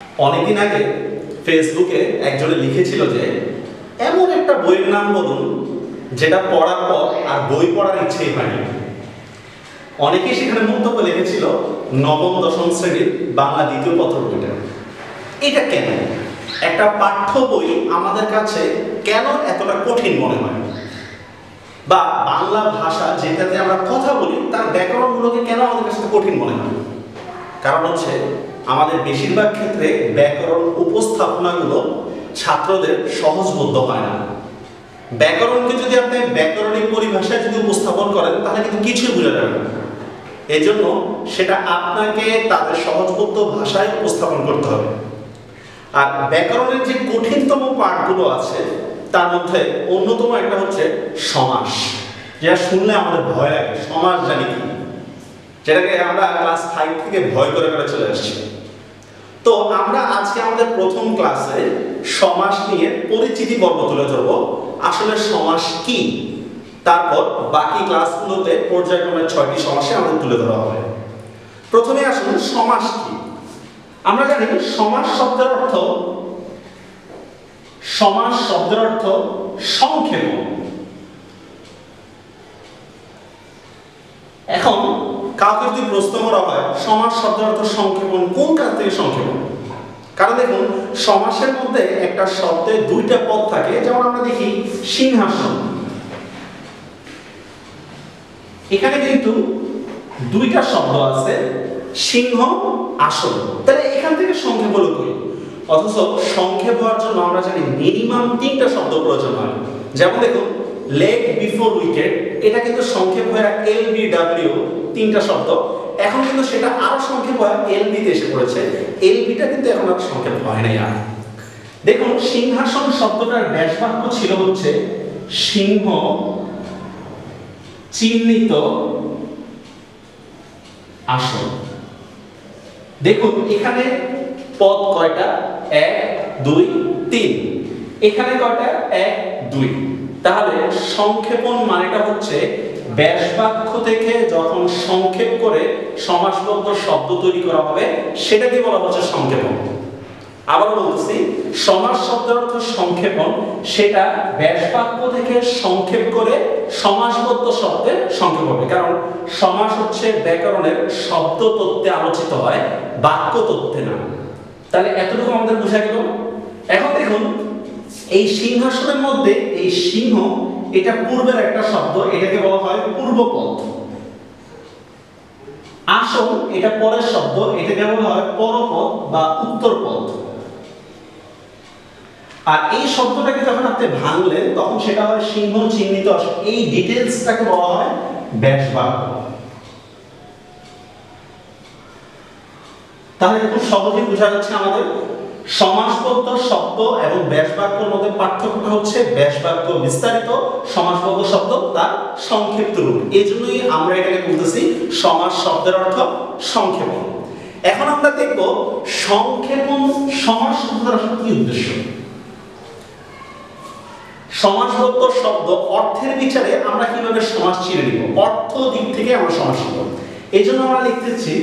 অনেকদিন আগে ফেসবুকে একজনে লিখেছিল যে এমন একটা বইয়ের নাম বলুন যেটা পড়ার পর আর বই পড়ার ইচ্ছেই হয়নি। অনেকেই সেখানে মন্তব্য লিখেছিল নবম দশম শ্রেণীর বাংলা দ্বিতীয় পত্র বইটা। এটা কেন একটা পাঠ্য বই আমাদের কাছে কেন এতটা কঠিন মনে হয়, বা বাংলা ভাষা যেটাতে আমরা কথা বলি তার ব্যাকরণগুলোকে কেন আমাদের কাছে কঠিন মনে হয়? কারণ হচ্ছে আমাদের বেশিরভাগ ক্ষেত্রে ব্যাকরণ উপস্থাপনাগুলো ছাত্রদের সহজবোধ্য হয় না। ব্যাকরণকে যদি আপনি ব্যাকরণিক পরিভাষায় যদি উপস্থাপন করেন তাহলে কিন্তু কিছুই বোঝা যাবে না। এই জন্য সেটা আপনাকে তাদের সহজবোধ্য ভাষায় উপস্থাপন করতে হবে। আর ব্যাকরণের যে কঠিনতম পার্টগুলো আছে তার মধ্যে অন্যতম একটা হচ্ছে সমাস, যেটা শুনলে আমাদের ভয় লাগে। সমাস জানি কি, যেটাকে আমরা ক্লাস 5 থেকে ভয় করে চলে আসছি। তো আমরা আজকে আমাদের প্রথম ক্লাসে সমাস নিয়ে পরিচিতি পর্ব তুলে ধরবো, আসলে সমাস কি। তারপর বাকি ক্লাসগুলোতে পর্যায়ক্রমে 6টি সমাসে আমাদের তুলে ধরা হবে। প্রথমে আসুন সমাস কি। আমরা জানি সমাস শব্দের অর্থ সংক্ষেপণ। এখন কাউকে যদি প্রশ্ন করা হয় সমাস শব্দের অর্থ সংক্ষেপণ, কোন কাজ থেকে সংক্ষেপণ? কারণ দেখুন সমাসের মধ্যে একটা শব্দে দুইটা পদ থাকে। যেমন আমরা দেখি সিংহাসন, এখানে কিন্তু দুইটা শব্দ আছে, সিংহ আসন। তাহলে এখান থেকে সংক্ষেপ হলো কই? অথচ সংক্ষেপ হওয়ার জন্য আমরা জানি মিনিমাম 3টা শব্দ প্রয়োজন হয়। যেমন দেখুন লেগ বিফোর উইকেট, এটা কিন্তু সংক্ষেপ হয়ে LBW, 3টা শব্দ। এখন কিন্তু সেটা আরো সংক্ষেপ হয়ে LB তে এসে পড়েছে। LBটা কিন্তু এখন আর সংক্ষেপ হয় না। আর দেখুন সিংহাসন শব্দটার ব্যাসবাক্য ছিল হচ্ছে সিংহ চিহ্নিত আসন। দেখুন এখানে পদ কয়টা? 1 2 3। এখানে কয়টা? 1 2। তাহলে সংক্ষেপণ মানেটা হচ্ছে ব্যাসবাক্য থেকে যখন সংক্ষেপ করে সমাসবদ্ধ শব্দ তৈরি করা হবে সেটাকে বলা হচ্ছে সংক্ষেপণ। আবার বলছি, সমাস শব্দের অর্থ সংক্ষেপণ, সেটা ব্যাসবাক্য থেকে সংক্ষেপ করে সমাসবদ্ধ শব্দে সংক্ষেপ হবে। কারণ সমাস হচ্ছে ব্যাকরণের শব্দ তত্ত্বে আলোচিত হয়, বাক্য তত্ত্বে না। তাহলে এতটুকু আমাদের বোঝা গেল। এখন দেখুন এই সিংহাসনের মধ্যে এই সিংহ, এটা পূর্বের একটা শব্দ, এটাকে বলা হয় পূর্বপদ। আসন এটা পরের শব্দ, এটাকে বলা হয় পরপদ বা উত্তরপদ। আর এই শব্দটাকে যখন আপনি ভাঙলেন তখন সেটা হয় সিংহ চিহ্নিত আসন। এই ডিটেইলসটাকে বলা হয় ব্যাসবাক্য। তাহলে খুব সহজেই বোঝা যাচ্ছে আমাদের সমাসবদ্ধ শব্দ এবং ব্যাসবাক্যের মধ্যে পার্থক্যটা হচ্ছে ব্যাসবাক্য বিস্তারিত, সমাসবদ্ধ শব্দ তার সংক্ষিপ্ত রূপ। এজন্যই আমরা এটাকে বলতেছি সমাস শব্দের অর্থ সংক্ষেপণ। এখন আমরা দেখব সংক্ষেপণ সমাস শব্দের আসলে কি উদ্দেশ্য। সমাসবদ্ধ শব্দ অর্থের বিচারে আমরা কিভাবে সমাস চিনে নিব, অর্থ দিক থেকে আমরা সমাস নিব। এজন্য আমরা লিখতেছি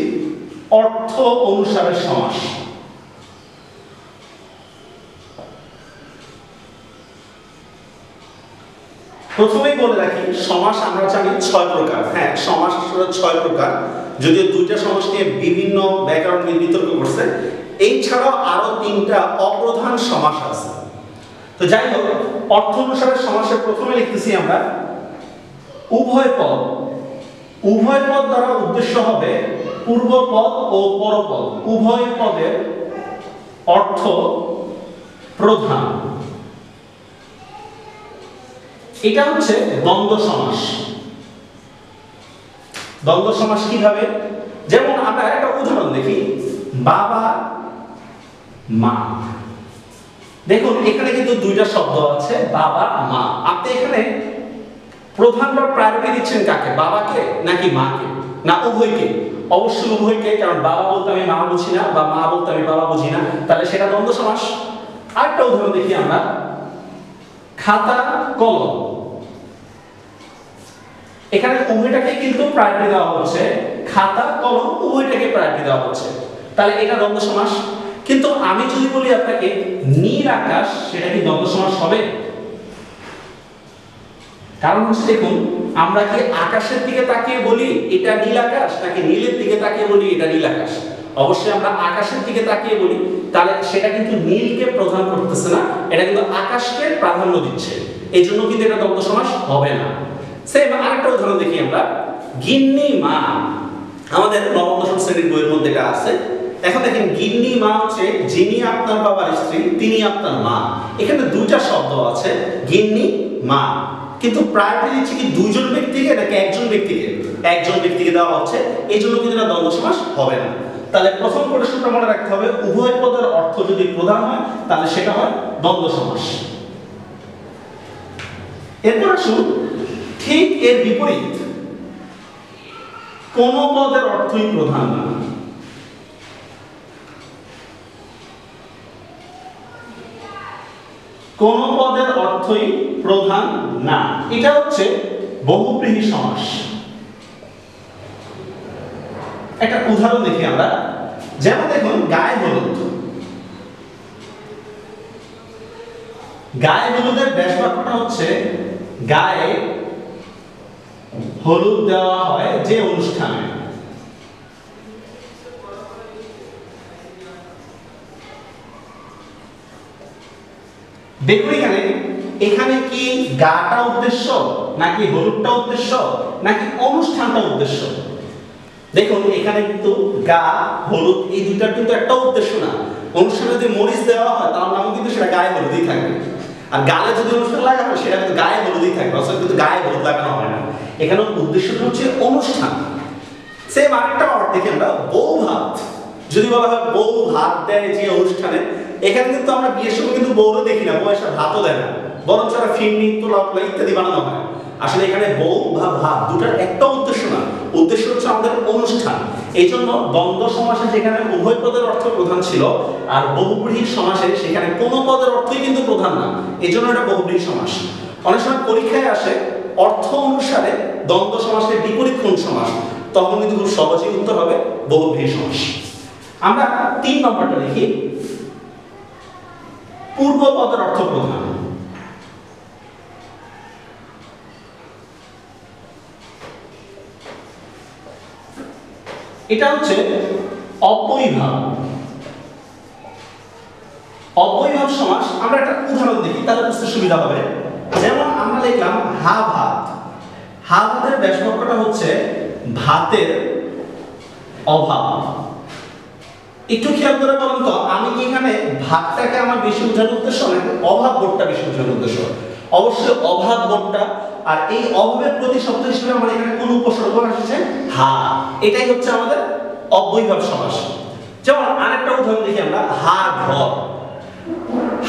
অর্থ অনুসারে সমাস। প্রথমেই বলে রাখি সমাস আমরা জানি 6 প্রকার। হ্যাঁ, সমাস আসলে 6 প্রকার, যদিও 2টা সমাস নিয়ে বিভিন্ন ব্যাকরণবিদ বিতর্ক করছে। এই ছাড়াও আরো 3টা অপ্রধান সমাস আছে। তো যাই হোক, অর্থ অনুসারে সমাসের প্রথমে লিখতেছি আমরা উভয় পদ। উভয় পদ দ্বারা উদ্দেশ্য হবে পূর্বপদ ও পরপদ উভয় পদের অর্থ প্রধান। এটা হচ্ছে দ্বন্দ্ব সমাস। দ্বন্দ্ব সমাস কিভাবে? যেমন আমরা একটা উদাহরণ দেখি, বাবা মা। দেখুন এখানে কিন্তু 2টা শব্দ আছে, বাবা মা। আপনি এখানে প্রধান বা প্রায়োরিটি দিচ্ছেন কাকে, বাবাকে নাকি মাকে, না উভয়কে? অবশ্যই উভয়কে, কারণ বাবা বলতে আমি মা বুঝি না বা মা বলতে আমি বাবা বুঝি না, তাহলে সেটা দ্বন্দ্ব সমাস। আরেকটা উদাহরণ দেখি আমরা, খাতা কলম। এখানে উভয়টাকে কিন্তু প্রায়োরিটি দেওয়া হচ্ছে, খাতা কলম উভয়টাকে প্রায়োরিটি দেওয়া হচ্ছে, তাহলে এটা দ্বন্দ্ব সমাস। কিন্তু আমি যদি বলি আপনাকে নীল আকাশ, সেটা কি দ্বন্দ্ব সমাস হবে? কারণ হচ্ছে দেখুন, আমরা কি আকাশের দিকে তাকিয়ে বলি এটা নীল আকাশ, নাকি নীলের দিকে তাকিয়ে বলি এটা নীল আকাশ? অবশ্যই আমরা আকাশের দিকে তাকিয়ে বলি, তাহলে সেটা কিন্তু নীলকে প্রধান করতেছে না, এটা কিন্তু আকাশকে প্রাধান্য দিচ্ছে, এই জন্য কিন্তু এটা দ্বন্দ্ব সমাস হবে না। সেম আরেকটা উদাহরণ দেখি আমরা, গিন্নি মা, আমাদের নবম দশম শ্রেণীর বইয়ের মধ্যে এটা আছে। এখন দেখেন, গিন্নি মা হচ্ছে যিনি আপনার বাবার স্ত্রী তিনি আপনার মা। এখানে দুইটা শব্দ আছে, গিন্নি মা, কিন্তু প্রায়োরিটি দিচ্ছে কি দুইজন ব্যক্তিকে নাকি একজন ব্যক্তিকে? একজন ব্যক্তিকে দেওয়া হচ্ছে, এই জন্য কিন্তু এটা দ্বন্দ্ব সমাস হবে না। তাহলে প্রথম প্রশ্নটা মনে রাখতে হবে, উভয় পদের অর্থ যদি প্রধান হয় তাহলে সেটা হয় দ্বন্দ্ব সমাস। এরপর আসুন, ঠিক এর বিপরীত, কোন পদের অর্থই প্রধান না। কোন পদের অর্থই প্রধান না, এটা হচ্ছে বহুব্রীহি সমাস। একটা উদাহরণ দেখি আমরা, যেমন দেখুন, গায়ে হলুদ। গায়ে হলুদের ব্যাস বাক্যটা হচ্ছে, গায়ে হলুদ দেওয়া হয় যে অনুষ্ঠানে। দেখুন এখানে, এখানে কি গাটা উদ্দেশ্য, নাকি হলুদটা উদ্দেশ্য, নাকি অনুষ্ঠানটা উদ্দেশ্য? দেখুন এখানে কিন্তু গা হলুদ এই দুইটার কিন্তু একটা উদ্দেশ্য না। অনুষ্ঠানে যদি মরিচ দেওয়া হয় তার নামও কিন্তু সেটা গায়ে হলুদই থাকবে, আর গালে যদি অনুষ্ঠান লাগানো হয় সেটা কিন্তু গায়ে হলুদই থাকবে, অথচ কিন্তু গায়ে হলুদ লাগানো হয় না। এখানে উদ্দেশ্যটা হচ্ছে অনুষ্ঠান। সেম আরেকটা অর্থ দেখি আমরা, বউ ভাত। যদি বলা হয় বউ ভাত দেয় যে অনুষ্ঠানে, এখানে কিন্তু আমরা বিয়ের সময় কিন্তু বউরও দেখি না, বউ এসে ভাতও দেয় না, বরং সারা ফিরনি তোলা ইত্যাদি বানানো হয়। আসলে এখানে বউ বা ভাত দুটার একটা উদ্দেশ্য না, উদ্দেশ্য হচ্ছে আমাদের অনুষ্ঠান। এই জন্য দ্বন্দ্ব সমাসে যেখানে উভয় পদের অর্থ প্রধান ছিল, আর বহুব্রীহি সমাসে সেখানে কোনো পদের অর্থই কিন্তু প্রধান না, এই জন্য এটা বহুব্রীহি সমাস। অনেক সময় পরীক্ষায় আসে অর্থ অনুসারে দ্বন্দ্ব সমাসের বিপরীত কোন সমাস, তখন কিন্তু খুব সহজেই উত্তর হবে বহুব্রীহি সমাস। আমরা 3 নম্বরটা দেখি, পূর্ব পদের অর্থ প্রধান। এটা হচ্ছে অব্যয়ীভাব। অব্যয়ীভাব সমাস আমরা একটা উদাহরণ দেখি, তাহলে বুঝতে সুবিধা হবে। যেমন আমরা লিখলাম হা ভাত। হা ভাতের ব্যাস বাক্যটা হচ্ছে ভাতের অভাব। একটু খেয়াল করে বলুন তো, আমি কি এখানে ভাতটাকে আমার বেশি বোঝানোর উদ্দেশ্য নাকি অভাব বোধটা বেশি বোঝানোর উদ্দেশ্য? অবশ্যই অভাব বোধটা। আর এই অভাবের প্রতিশব্দ হিসেবে আমার এখানে কোন উপসর্গ আসছে? হা। এটাই হচ্ছে আমাদের অব্যয়ীভাব সমাস। যেমন আরেকটা উদাহরণ দেখি আমরা, হা ঘর।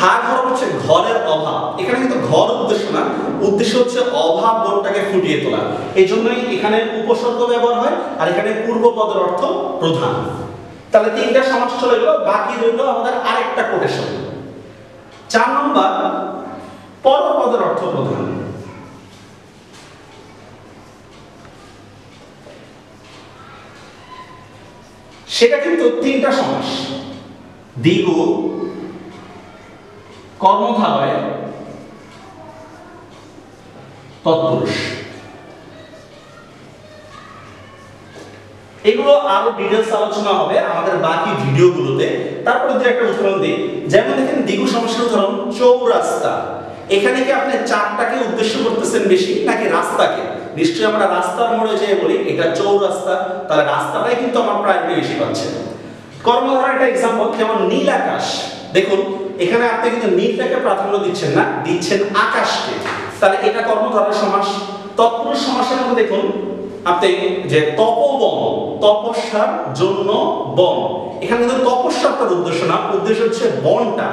হা ঘর হচ্ছে ঘরের অভাব। এখানে কিন্তু ঘর উদ্দেশ্য না, উদ্দেশ্য হচ্ছে অভাব বোধটাকে ফুটিয়ে তোলা, এই জন্যই এখানে উপসর্গ ব্যবহার হয়, আর এখানে পূর্ব পদের অর্থ প্রধান। তাহলে 3টা সমাস চলে গেল, বাকি রইল আমাদের আরেকটা কোটেশন। 4 নম্বর, পরপদের অর্থ প্রধান। সেটা কিন্তু 3টা সমাস, দ্বিগু, কর্মধারয়, তৎপুরুষ। এগুলো আরো ডিটেইলস আলোচনা হবে আমাদের বাকি ভিডিওগুলোতে। তারপরে যদি একটা উদাহরণ দিই, যেমন দেখেন দ্বিগু সমাসের উদাহরণ চৌরাস্তা। এখানে কি আপনি চারটাকে উদ্দেশ্য করতেছেন বেশি নাকি রাস্তাকে? নিশ্চয়ই আমরা রাস্তার মোড়ে যেয়ে বলি এটা চৌরাস্তা, তাহলে রাস্তাটাই কিন্তু আমার প্রায়োরিটি বেশি পাচ্ছে। কর্মধারয় একটা एग्जांपल, যেমন নীল আকাশ। দেখুন এখানে আপনি কিন্তু নীলটাকে প্রাধান্য দিচ্ছেন না, দিচ্ছেন আকাশকে, তাহলে এটা কর্মধারয় সমাস। তৎপুরুষ সমাসের মধ্যে দেখুন আপনি যে তপবন, তপস্যার জন্য বন, এখানে কিন্তু তপস্যার উদ্দেশ্য না, উদ্দেশ্য হচ্ছে বনটা,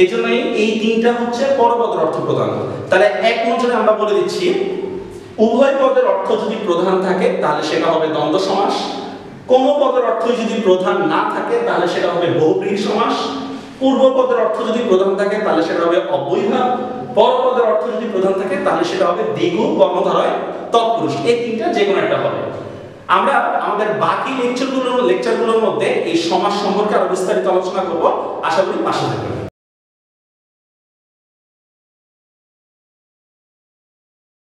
এই জন্যই এই 3টা হচ্ছে পরপদের অর্থ প্রধান। তাহলে এক নজরে আমরা বলে দিচ্ছি, উভয় পদের অর্থ যদি প্রধান থাকে তাহলে সেটা হবে দ্বন্দ্ব সমাস, কোন পদের অর্থ যদি প্রধান না থাকে তাহলে সেটা হবে বহুব্রীহি সমাস, পূর্ব পদের অর্থ যদি প্রধান থাকে তাহলে সেটা হবে অব্যয়ীভাব, পরপদের অর্থ যদি প্রধান থাকে তাহলে সেটা হবে দ্বিগু, কর্মধারয়, তৎপুরুষ। এই 3টা যে কোনো একটা হবে। আমরা আমাদের বাকি লেকচারগুলোর মধ্যে এই সমাজ সম্পর্কে আরো বিস্তারিত আলোচনা করব। আশা করি পাশে থাকবেন।